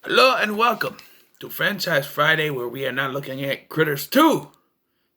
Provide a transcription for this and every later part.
Hello and welcome to Franchise Friday, where we are now looking at Critters 2,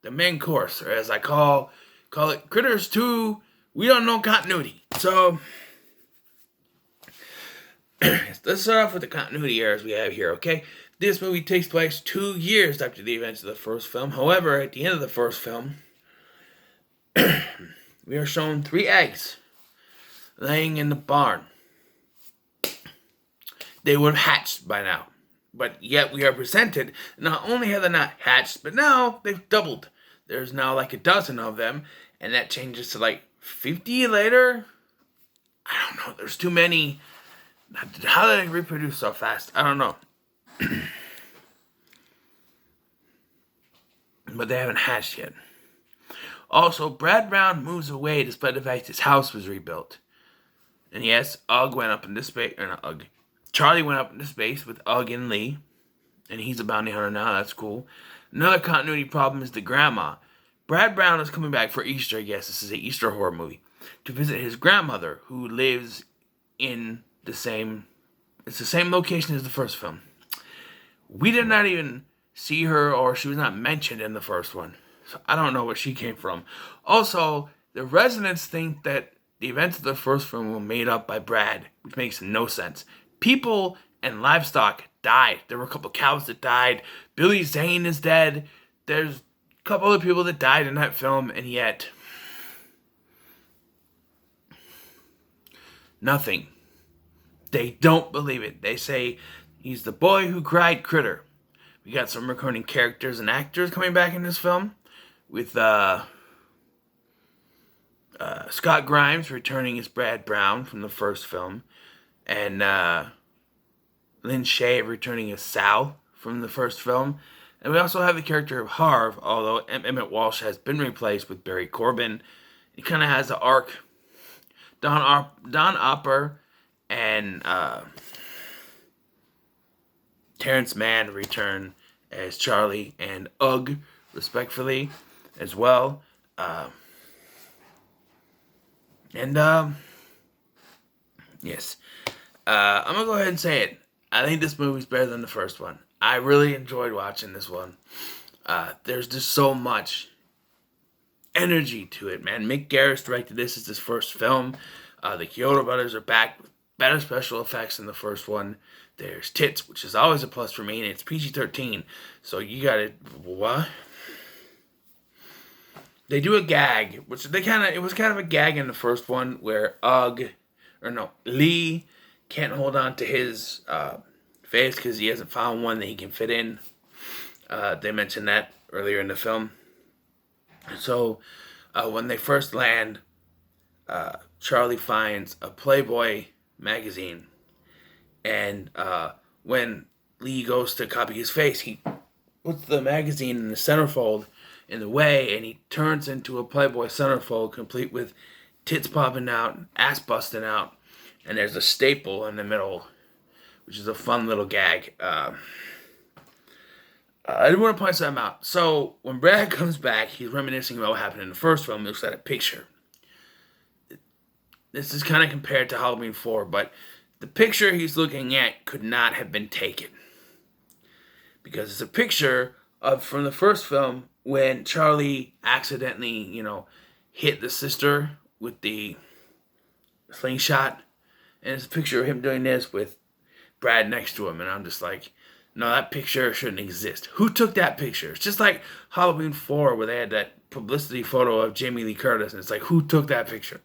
the main course, or as I call it, Critters 2. We don't know continuity. So let's start off with the continuity errors we have here. Okay, this movie takes place 2 years after the events of the first film. However, at the end of the first film, we are shown 3 eggs laying in the barn. They would have hatched by now. But yet we are presented, not only have they not hatched, but now they've doubled. There's now like a dozen of them, and that changes to like 50 later. I don't know. There's too many. How did they reproduce so fast? I don't know. But they haven't hatched yet. Also, Brad Brown moves away despite the fact his house was rebuilt. And yes, Ugg went up into space. Or not Ugg. Charlie went up into space with Ugg and Lee. And he's a bounty hunter now. That's cool. Another continuity problem is the grandma. Brad Brown is coming back for Easter, I guess. This is an Easter horror movie. To visit his grandmother, who lives in the same... It's the same location as the first film. We did not even see her, or she was not mentioned in the first one. So I don't know where she came from. Also, the residents think that the events of the first film were made up by Brad, which makes no sense. People and livestock died. There were a couple cows that died. Billy Zane is dead. There's a couple other people that died in that film, and yet nothing. They don't believe it. They say he's the boy who cried Critter. We got some recurring characters and actors coming back in this film, with Scott Grimes returning as Brad Brown from the first film, and Lynn Shay returning as Sal from the first film. And we also have the character of Harv, although Emmett Walsh has been replaced with Barry Corbin. He kind of has an arc. Don Opper and Terrence Mann return as Charlie and Ugg, respectfully, as well. Yes. I'm going to go ahead and say it. I think this movie's better than the first one. I really enjoyed watching this one. There's just so much energy to it, man. Mick Garris directed this as his first film. The Kyoto brothers are back with better special effects than the first one. There's tits, which is always a plus for me, and it's PG-13. So you gotta... What? They do a gag, which it was kind of a gag in the first one, where Lee can't hold on to his face because he hasn't found one that he can fit in. They mentioned that earlier in the film. So when they first land, Charlie finds a Playboy magazine, and when Lee goes to copy his face, he puts the magazine in the centerfold in the way, and he turns into a Playboy centerfold, complete with tits popping out, ass busting out, and there's a staple in the middle, which is a fun little gag. I didn't want to point something out. So when Brad comes back, he's reminiscing about what happened in the first film. He looks at a picture. This is kind of compared to Halloween 4, but the picture he's looking at could not have been taken, because it's a picture from the first film when Charlie accidentally, hit the sister with the slingshot, and it's a picture of him doing this with Brad next to him, and I'm just like, no, that picture shouldn't exist. Who took that picture? It's just like Halloween 4 where they had that publicity photo of Jamie Lee Curtis, and it's like, who took that picture,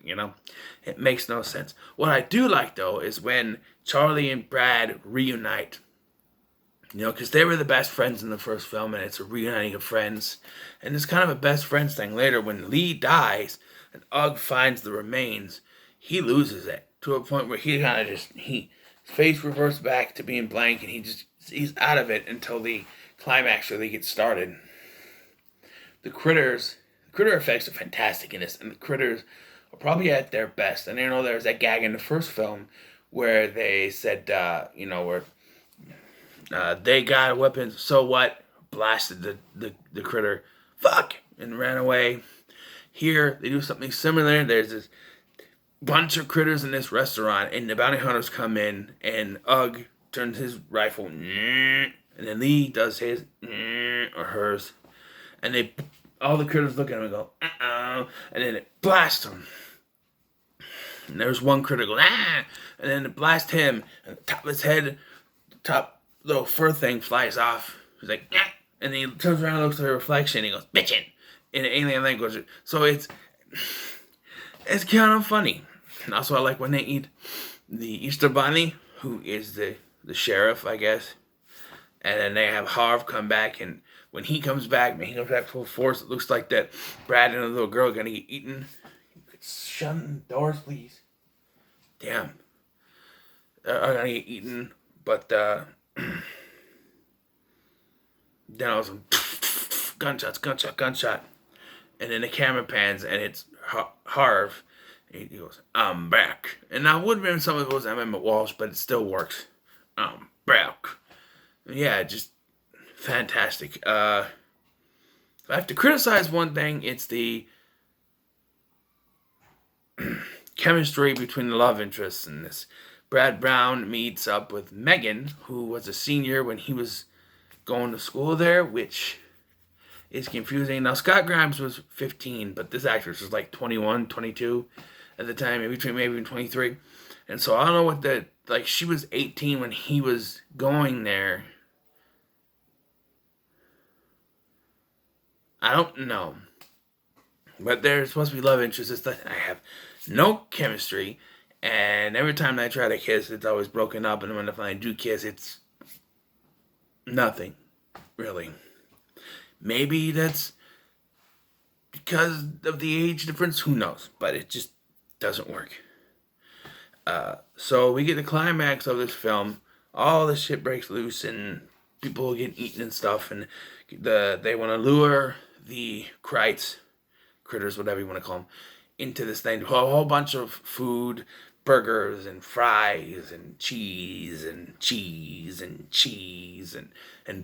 It makes no sense. What I do like, though, is when Charlie and Brad reunite. Because they were the best friends in the first film, and it's a reuniting of friends. And it's kind of a best friends thing later. When Lee dies and Ugg finds the remains, he loses it to a point where he kind of his face reverts back to being blank, and he's out of it until the climax really gets started. The critter effects are fantastic in this, and the critters are probably at their best. And there was that gag in the first film where they said, where they got weapons, so what? Blasted the critter, fuck, and ran away. Here, they do something similar. There's this bunch of critters in this restaurant, and the bounty hunters come in, and Ugg turns his rifle, and then Lee does his or hers, and all the critters look at him and go, and then it blasts him. And there's one critter go, and then it blasts him, and the top of his head, the top little fur thing flies off. He's like, and then he turns around and looks at the reflection, and he goes, bitchin', in an alien language. So it's kind of funny. And also, I like when they eat the Easter Bunny, who is the sheriff, I guess. And then they have Harv come back, and when he comes back, full force. It looks like that Brad and the little girl are gonna get eaten. You could shut the doors, please. Damn. Are gonna get eaten, but then all of a sudden, gunshot, and then the camera pans, and it's Harv. And he goes, I'm back. And I would have been some of those Emmett Walsh, but it still works. I'm back. Yeah, just fantastic. If I have to criticize one thing, it's the chemistry between the love interests in this. Brad Brown meets up with Megan, who was a senior when he was going to school there, which is confusing. Now, Scott Grimes was 15, but this actress was like 21, 22 at the time, maybe even 23. And so I don't know what she was 18 when he was going there. I don't know. But there's supposed to be love interests. I have no chemistry. And every time I try to kiss, it's always broken up. And when I finally do kiss, it's nothing, really. Maybe that's because of the age difference. Who knows? But it just doesn't work. So we get the climax of this film. All this shit breaks loose and people get eaten and stuff. And they want to lure the critters, whatever you want to call them, into this thing. A whole bunch of food, burgers and fries and cheese and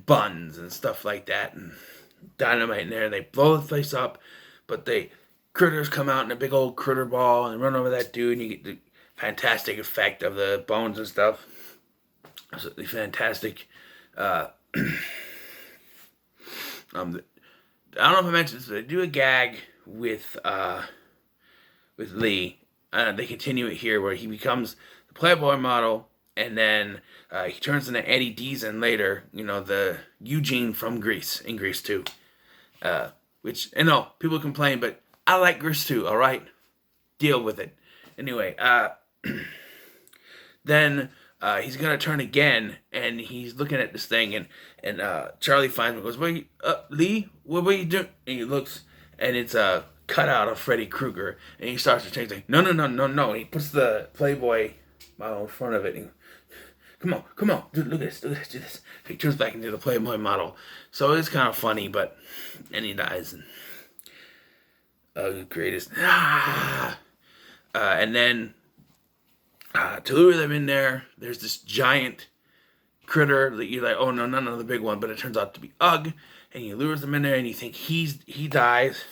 buns and stuff like that, and dynamite in there. They blow the place up, but the critters come out in a big old critter ball and run over that dude, and you get the fantastic effect of the bones and stuff. Absolutely fantastic. I don't know if I mentioned this, but they do a gag with Lee. They continue it here where he becomes the Playboy model, and then he turns into Eddie Deezen later. You know, the Eugene from Grease, in Grease 2. Which, I know, people complain, but I like Grease 2, alright? Deal with it. Anyway, then he's going to turn again, and he's looking at this thing, and Charlie finds him and goes, Lee, what are you doing? And he looks, and it's a cutout of Freddy Krueger, and he starts to change, like, no, and he puts the Playboy model in front of it, and come on, do this. He turns back into the Playboy model, so it's kind of funny, but, and he dies, and greatest, and then, to lure them in there, there's this giant critter that you're like, oh no, the big one, but it turns out to be Ugg, and he lures them in there, and you think he dies,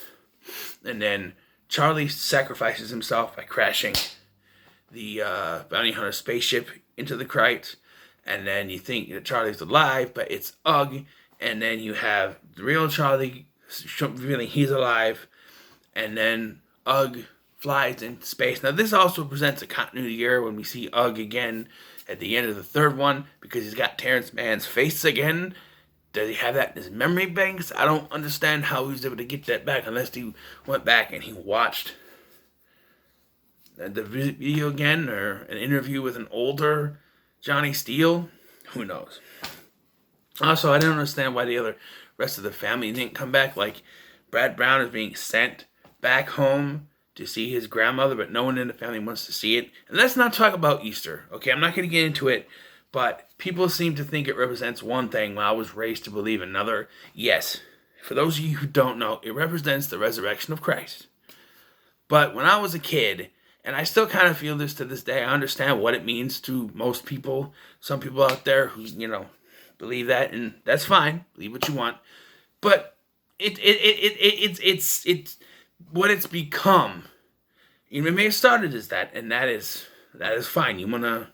and then Charlie sacrifices himself by crashing the bounty hunter spaceship into the Krite, and then you think that Charlie's alive, but it's Ugg, and then you have the real Charlie revealing he's alive, and then Ugg flies into space. Now, this also presents a continuity error when we see Ugg again at the end of the third one, because he's got Terrence Mann's face again. Does he have that in his memory banks? I don't understand how he was able to get that back unless he went back and he watched the video again, or an interview with an older Johnny Steele. Who knows? Also, I don't understand why the rest of the family didn't come back. Like, Brad Brown is being sent back home to see his grandmother, but no one in the family wants to see it. And let's not talk about Easter, okay? I'm not going to get into it, but people seem to think it represents one thing while I was raised to believe another. Yes, for those of you who don't know, it represents the resurrection of Christ. But when I was a kid, and I still kind of feel this to this day, I understand what it means to most people. Some people out there who, believe that, and that's fine. Believe what you want. But it's what it's become. It may have started as that, and that is fine. You wanna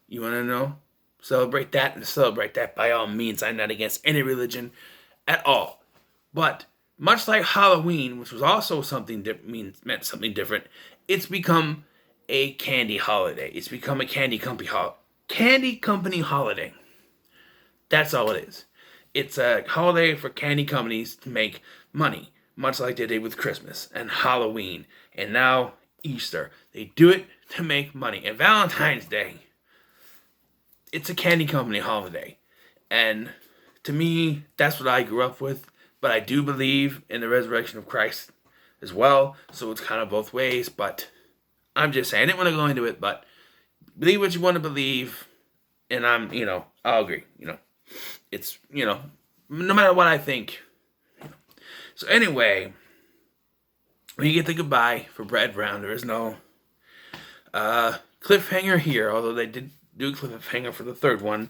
know? celebrate that and celebrate that by all means. I'm not against any religion at all. But much like Halloween, which was also something that meant something different, it's become a candy holiday. It's become a candy company holiday. That's all it is. It's a holiday for candy companies to make money, much like they did with Christmas and Halloween and now Easter. They do it to make money. And Valentine's Day, it's a candy company holiday. And to me, that's what I grew up with. But I do believe in the resurrection of Christ as well. So it's kind of both ways. But I'm just saying, I didn't want to go into it, but believe what you want to believe. And I'll agree. It's, no matter what I think. So anyway, when you get the goodbye for Brad Brown, there is no cliffhanger here, although they did do a cliffhanger for the third one.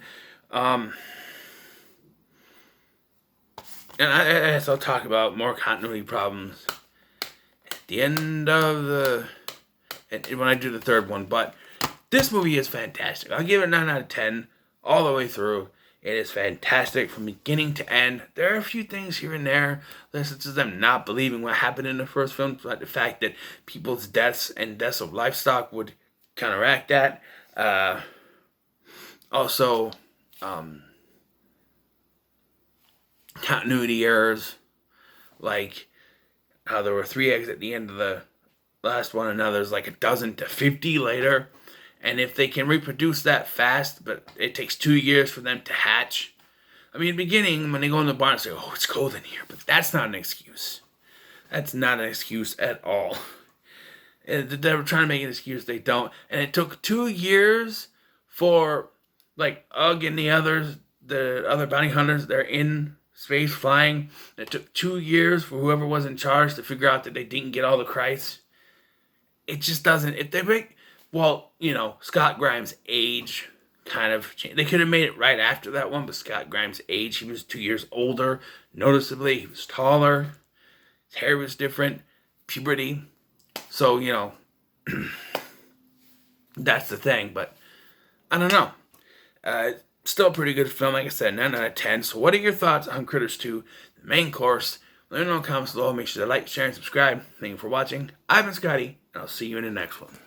And I'll talk about more continuity problems at the end of when I do the third one. But this movie is fantastic. I'll give it a 9 out of 10 all the way through. It is fantastic from beginning to end. There are a few things here and there, such as them not believing what happened in the first film, but the fact that people's deaths and deaths of livestock would counteract that. Also, continuity errors, like how there were 3 eggs at the end of the last one, and now there's like a dozen to 50 later. And if they can reproduce that fast, but it takes 2 years for them to hatch. I mean, in the beginning, when they go in the barn, they say, oh, it's cold in here. But that's not an excuse. That's not an excuse at all. And they were trying to make an excuse. They don't. And it took 2 years for, like, Ugg and the other bounty hunters, they're in space flying. It took 2 years for whoever was in charge to figure out that they didn't get all the Christ. It just doesn't. If they make... Well, Scott Grimes' age kind of changed. They could have made it right after that one, but Scott Grimes' age, he was 2 years older. Noticeably, he was taller. His hair was different. Puberty. So, that's the thing. But, I don't know. Still a pretty good film, like I said, 9 out of 10. So, what are your thoughts on Critters 2, the main course? Let me know in the comments below. Make sure to like, share, and subscribe. Thank you for watching. I've been Scotty, and I'll see you in the next one.